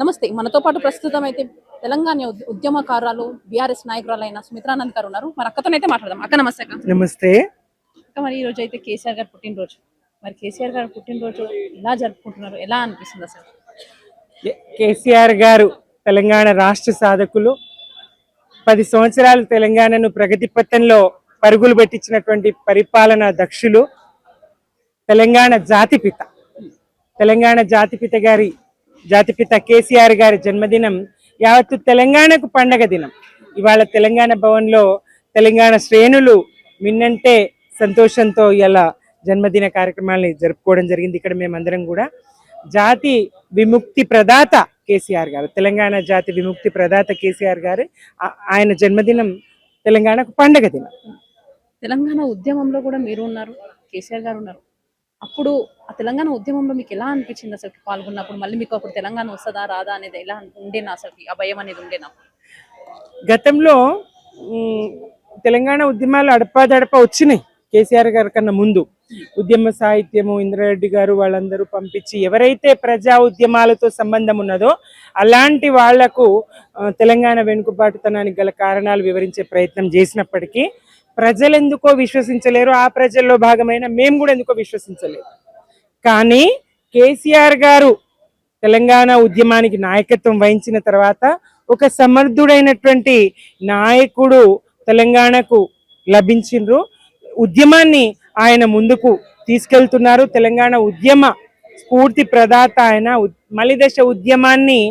నమస్తే. మనతో పాటు ప్రస్తుతం అయితే తెలంగాణ ఉద్యమకారురాలు, బీఆర్ఎస్ నాయకురాలైన సుమిత్రానంద్ గారు ఉన్నారు. మరి అక్కతోనైతే మాట్లాడదాం. అక్క నమస్తే అక్క. నమస్తే. అక్క మరి ఈ రోజు అయితే కేసీఆర్ గారి పుట్టినరోజు. మరి కేసీఆర్ గారి పుట్టినరోజు ఎలా జరుపుకుంటున్నారు? ఎలా అనిపిస్తుంది అసలు? కేసీఆర్ గారు తెలంగాణ రాష్ట్ర సాధకులు. 10 సంవత్సరాలు తెలంగాణను ప్రగతి పథంలో పరుగులు పెట్టించినటువంటి పరిపాలనా దక్షులు. తెలంగాణ జాతిపిత. తెలంగాణ జాతిపిత కేసీఆర్ గారి జన్మదినం యావత్తు తెలంగాణకు పండగ దినం. ఇవాళ తెలంగాణ భవన్లో తెలంగాణ శ్రేణులు మిన్నంటే సంతోషంతో ఇలా జన్మదిన కార్యక్రమాన్ని జరుపుకోవడం జరిగింది. ఇక్కడ మేమందరం కూడా జాతి విముక్తి ప్రదాత కేసీఆర్ గారు, తెలంగాణ జాతి విముక్తి ప్రదాత కేసీఆర్ గారు, ఆయన జన్మదినం తెలంగాణకు పండగ దినం. తెలంగాణ ఉద్యమంలో కూడా మీరు ఉన్నారు, కేసీఆర్ గారు ఉన్నారు. అప్పుడు ఆ తెలంగాణ ఉద్యమంలో మీకు ఎలా అనిపించింది అసలు పాల్గొన్నప్పుడు? మళ్ళీ మీకు అప్పుడు తెలంగాణ వస్తుందా రాదా అనేది ఎలా ఉండేనా? అసలు ఆ భయం అనేది ఉండేనా? గతంలో తెలంగాణ ఉద్యమాలు అడపాదడప వచ్చినాయి. కేసీఆర్ గారి కన్నా ముందు ఉద్యమ సాహిత్యము ఇంద్రారెడ్డి గారు వాళ్ళందరూ పంపించి ఎవరైతే ప్రజా ఉద్యమాలతో సంబంధం ఉన్నదో అలాంటి వాళ్లకు తెలంగాణ వెనుకబాటుతనానికి గల కారణాలు వివరించే ప్రయత్నం చేసినప్పటికీ ప్రజలు ఎందుకో విశ్వసించలేరు. ఆ ప్రజల్లో భాగమైన మేము కూడా ఎందుకో విశ్వసించలేరు. కానీ కేసీఆర్ గారు తెలంగాణ ఉద్యమానికి నాయకత్వం వహించిన తర్వాత ఒక సమర్థుడైనటువంటి నాయకుడు తెలంగాణకు లభించిండ్రు. ఉద్యమాన్ని ఆయన ముందుకు తీసుకెళ్తున్నారు. తెలంగాణ ఉద్యమ స్ఫూర్తి ప్రదాత ఆయన. మలిదశ ఉద్యమాన్ని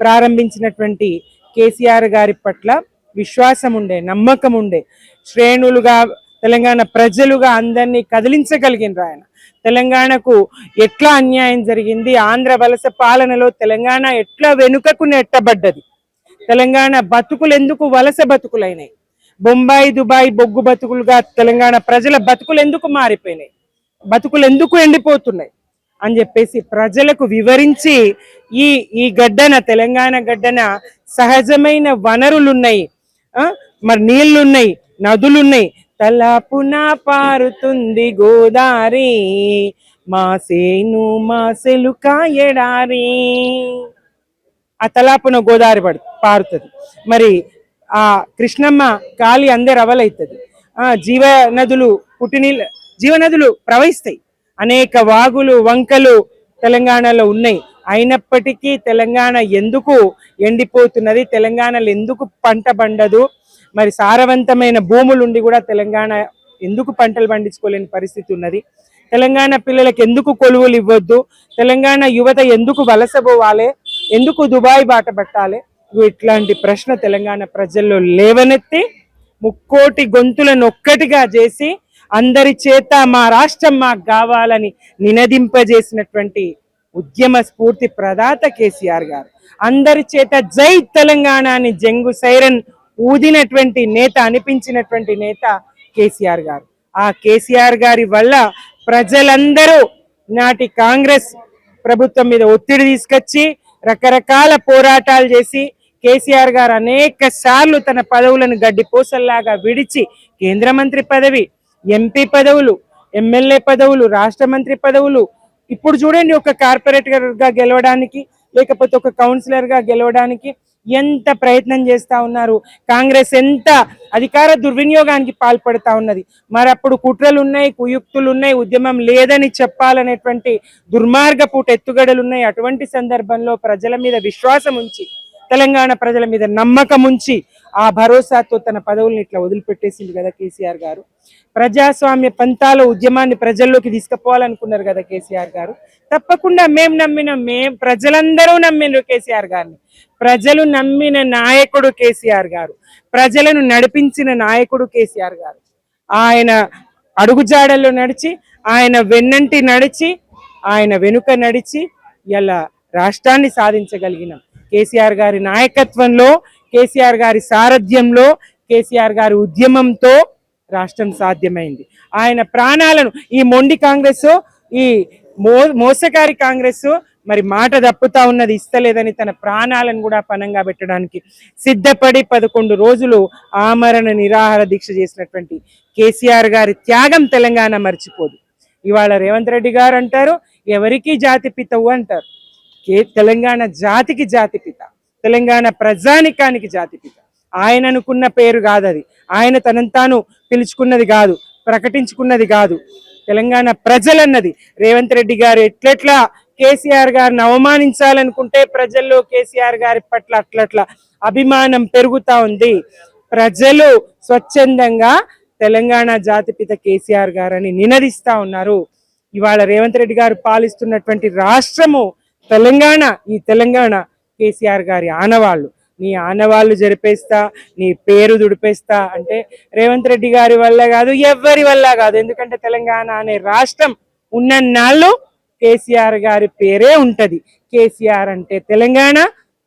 ప్రారంభించినటువంటి కేసీఆర్ గారి పట్ల విశ్వాసం ఉండే, నమ్మకం ఉండే, శ్రేణులుగా తెలంగాణ ప్రజలుగా అందరినీ కదిలించగలిగినారు ఆయన. తెలంగాణకు ఎట్లా అన్యాయం జరిగింది, ఆంధ్ర వలస పాలనలో తెలంగాణ ఎట్లా వెనుకకు నెట్టబడ్డది, తెలంగాణ బతుకులు ఎందుకు వలస బతుకులైనాయి, బొంబాయి దుబాయ్ బొగ్గు బతుకులుగా తెలంగాణ ప్రజల బతుకులు ఎందుకు మారిపోయినాయి, బతుకులు ఎందుకు ఎండిపోతున్నాయి అని చెప్పేసి ప్రజలకు వివరించి ఈ గడ్డన తెలంగాణ గడ్డన సహజమైన వనరులున్నాయి, మరి నీళ్లున్నాయి, నదులున్నాయి. తలాపున పారుతుంది గోదారి, మా సేను మా సెలుక ఎడారి. ఆ తలాపున గోదావరి పారుతుంది. మరి ఆ కృష్ణమ్మ కాలి అందరు అవలవుతుంది. జీవనదులు ప్రవహిస్తాయి. అనేక వాగులు వంకలు తెలంగాణలో ఉన్నాయి. అయినప్పటికీ తెలంగాణ ఎందుకు ఎండిపోతున్నది, తెలంగాణలో ఎందుకు పంట పండదు, మరి సారవంతమైన భూములుండి కూడా తెలంగాణ ఎందుకు పంటలు పండించుకోలేని పరిస్థితి ఉన్నది, తెలంగాణ పిల్లలకు ఎందుకు కొలువులు ఇవ్వద్దు, తెలంగాణ యువత ఎందుకు వలసపోవాలి, ఎందుకు దుబాయ్ బాట పట్టాలి, ఇట్లాంటి ప్రశ్న తెలంగాణ ప్రజల్లో లేవనెత్తి ముక్కోటి గొంతులను ఒక్కటిగా చేసి అందరి చేత మా రాష్ట్రం మాకు కావాలని నినదింపజేసినటువంటి ఉద్యమ స్ఫూర్తి ప్రదాత కేసీఆర్ గారు. అందరి చేత జై తెలంగాణ అని జంగు సైరన్ ఊదినటువంటి నేత, అనిపించినటువంటి నేత కేసీఆర్ గారు. ఆ కేసీఆర్ గారి వల్ల ప్రజలందరూ నాటి కాంగ్రెస్ ప్రభుత్వం మీద ఒత్తిడి తీసుకొచ్చి రకరకాల పోరాటాలు చేసి కేసీఆర్ గారు అనేక సార్లు తన పదవులను గడ్డిపోసల్లాగా విడిచి కేంద్ర మంత్రి పదవి, ఎంపీ పదవులు, ఎమ్మెల్యే పదవులు, రాష్ట్ర మంత్రి పదవులు, ఇప్పుడు చూడండి ఒక కార్పొరేటర్ గా గెలవడానికి లేకపోతే ఒక కౌన్సిలర్ గా గెలవడానికి ఎంత ప్రయత్నం చేస్తా ఉన్నారు. కాంగ్రెస్ ఎంత అధికార దుర్వినియోగానికి పాల్పడతా ఉన్నది. మరి అప్పుడు కుట్రలు ఉన్నాయి, కుయుక్తులు ఉన్నాయి, ఉద్యమం లేదని చెప్పాలనేటువంటి దుర్మార్గపు ఎత్తుగడలు ఉన్నాయి. అటువంటి సందర్భంలో ప్రజల మీద విశ్వాసం ఉంచి, తెలంగాణ ప్రజల మీద నమ్మకం ఉంచి ఆ భరోసాతో తన పదవుల్ని ఇట్లా వదిలిపెట్టేసింది కదా కేసీఆర్ గారు. ప్రజాస్వామ్య పంతాల ఉద్యమాన్ని ప్రజల్లోకి తీసుకుపోవాలనుకున్నారు కదా కేసీఆర్ గారు. తప్పకుండా ప్రజలందరూ నమ్మినారు కేసీఆర్ గారిని. ప్రజలు నమ్మిన నాయకుడు కేసీఆర్ గారు, ప్రజలను నడిపించిన నాయకుడు కేసీఆర్ గారు. ఆయన అడుగుజాడల్లో నడిచి, ఆయన వెన్నంటి నడిచి, ఆయన వెనుక నడిచి ఇలా రాష్ట్రాన్ని సాధించగలిగినాం. కేసీఆర్ గారి నాయకత్వంలో, కేసీఆర్ గారి సారథ్యంలో, కేసీఆర్ గారి ఉద్యమంతో రాష్ట్రం సాధ్యమైంది. ఆయన ప్రాణాలను ఈ మొండి కాంగ్రెస్, ఈ మోసకారి కాంగ్రెస్ మరి మాట తప్పుతా ఉన్నది, ఇస్తలేదని తన ప్రాణాలను కూడా పణంగా పెట్టడానికి సిద్ధపడి 11 రోజులు ఆమరణ నిరాహార దీక్ష చేసినటువంటి కేసీఆర్ గారి త్యాగం తెలంగాణ మర్చిపోదు. ఇవాళ రేవంత్ రెడ్డి గారు అంటారు ఎవరికి జాతి పితవు అంటారు. తెలంగాణ జాతికి జాతిపిత, తెలంగాణ ప్రజానికానికి జాతిపిత. ఆయన అనుకున్న పేరు కాదు అది, ఆయన తనను తాను పిలుచుకున్నది కాదు, ప్రకటించుకున్నది కాదు. తెలంగాణ ప్రజలన్నది. రేవంత్ రెడ్డి గారు ఎట్లెట్లా కేసీఆర్ గారిని అవమానించాలనుకుంటే ప్రజల్లో కేసీఆర్ గారి పట్ల అట్లట్లా అభిమానం పెరుగుతా ఉంది. ప్రజలు స్వచ్ఛందంగా తెలంగాణ జాతిపిత కేసీఆర్ గారని నినదిస్తా ఉన్నారు. ఇవాళ రేవంత్ రెడ్డి గారు పాలిస్తున్నటువంటి రాష్ట్రము తెలంగాణ. ఈ తెలంగాణ కేసీఆర్ గారి ఆనవాళ్ళు. నీ ఆనవాళ్ళు జరిపేస్తా, నీ పేరు దుడిపేస్తా అంటే రేవంత్ రెడ్డి గారి వల్ల కాదు, ఎవరి వల్ల కాదు. ఎందుకంటే తెలంగాణ అనే రాష్ట్రం ఉన్న నాళ్ళు కేసీఆర్ గారి పేరే ఉంటది. కేసీఆర్ అంటే తెలంగాణ,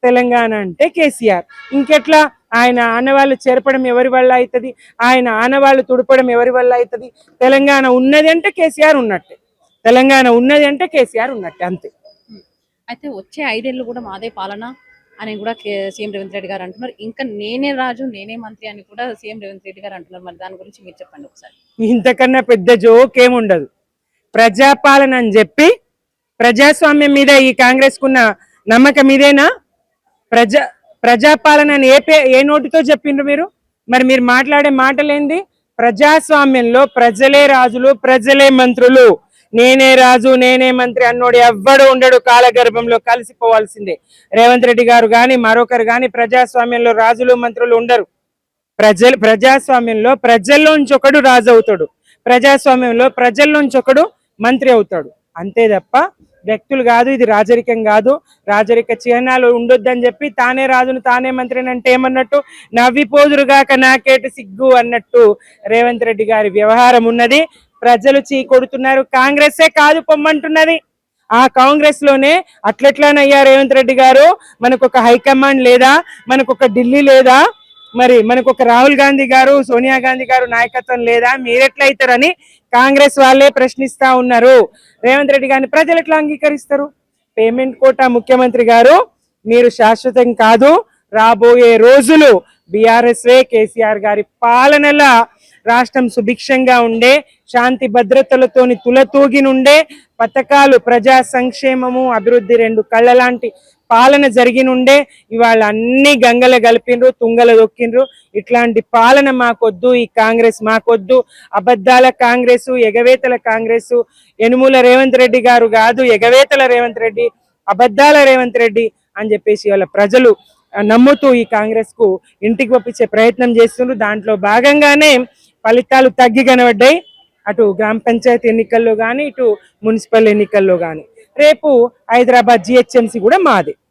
తెలంగాణ అంటే కేసీఆర్. ఇంకెట్లా ఆయన ఆనవాళ్ళు చేర్పడం ఎవరి వల్ల అవుతుంది, ఆయన ఆనవాళ్ళు తుడపడం ఎవరి వల్ల అవుతుంది? తెలంగాణ ఉన్నది అంటే కేసీఆర్ ఉన్నట్టే, తెలంగాణ ఉన్నది అంటే కేసీఆర్ ఉన్నట్టే, అంతే. అయితే వచ్చే 5 ఏళ్ళు కూడా మాదే పాలన అని కూడా సీఎం రేవంత్ రెడ్డి గారు అంటున్నారు. ఇంకా నేనే రాజు నేనే మంత్రి అని కూడా సీఎం రేవంత్ రెడ్డి గారు అంటున్నారు. మరి దాని గురించి మీరు చెప్పండి ఒకసారి. ఇంతకన్నా పెద్ద జోక్ ఏముండదు. ప్రజాపాలన అని చెప్పి ప్రజాస్వామ్యం మీద ఈ కాంగ్రెస్ కున్న నమ్మకం ఇదేనా? ప్రజాపాలన అని ఏ నోటితో చెప్పిండ్రు మీరు? మరి మీరు మాట్లాడే మాటలేంది? ప్రజాస్వామ్యంలో ప్రజలే రాజులు, ప్రజలే మంత్రులు. నేనే రాజు నేనే మంత్రి అన్నోడు ఎవ్వడు ఉండడు. కాలగర్భంలో కలిసిపోవాల్సిందే. రేవంత్ రెడ్డి గారు గాని మరొకరు గాని ప్రజాస్వామ్యంలో రాజులు మంత్రులు ఉండరు. ప్రజాస్వామ్యంలో ప్రజల్లోంచి ఒకడు రాజు అవుతాడు, ప్రజాస్వామ్యంలో ప్రజల్లోంచి ఒకడు మంత్రి అవుతాడు, అంతే తప్ప వ్యక్తులు కాదు. ఇది రాజరికం కాదు. రాజరిక చిహ్నాలు ఉండొద్దని చెప్పి తానే రాజును తానే మంత్రిని అంటే ఏమన్నట్టు? నవ్విపోదురుగాక నాకేటి సిగ్గు అన్నట్టు రేవంత్ రెడ్డి గారి వ్యవహారం ఉన్నది. ప్రజలు చీ కొడుతున్నారు. కాంగ్రెసే కాదు పొమ్మంటున్నది. ఆ కాంగ్రెస్ లోనే అట్లెట్లానయ్యా రేవంత్ రెడ్డి గారు? మనకొక హైకమాండ్ లేదా? మనకొక ఢిల్లీ లేదా? మరి మనకొక రాహుల్ గాంధీ గారు, సోనియా గాంధీ గారు నాయకత్వం లేదా? మీరెట్లయితారని కాంగ్రెస్ వాళ్ళే ప్రశ్నిస్తా ఉన్నారు. రేవంత్ రెడ్డి గారిని ప్రజలు ఎట్లా అంగీకరిస్తారు? పేమెంట్ కోటా ముఖ్యమంత్రి గారు, మీరు శాశ్వతం కాదు. రాబోయే రోజులు బీఆర్ఎస్ కేసీఆర్ గారి పాలనల రాష్ట్రం సుభిక్షంగా ఉండే, శాంతి భద్రతలతోని తులతూగినుండే, పథకాలు ప్రజా సంక్షేమము అభివృద్ధి రెండు కళ్ళ లాంటి పాలన జరిగినుండే. ఇవాళ అన్ని గంగల గలిపిండ్రు, తుంగల దొక్కిండ్రు. ఇట్లాంటి పాలన మాకొద్దు, ఈ కాంగ్రెస్ మాకొద్దు. అబద్ధాల కాంగ్రెస్, ఎగవేతల కాంగ్రెస్. యనుమూల రేవంత్ రెడ్డి గారు కాదు, ఎగవేతల రేవంత్ రెడ్డి, అబద్ధాల రేవంత్ రెడ్డి అని చెప్పేసి వాళ్ళ ప్రజలు నమ్ముతూ ఈ కాంగ్రెస్ కు ఇంటికి పంపించే ప్రయత్నం చేస్తున్నారు. దాంట్లో భాగంగానే ఫలితాలు తగ్గి కనబడ్డాయి. అటు గ్రామ పంచాయతీ ఎన్నికల్లో కానీ, ఇటు మున్సిపల్ ఎన్నికల్లో కానీ. రేపు హైదరాబాద్ జిహెచ్ఎంసీ కూడా మాదే.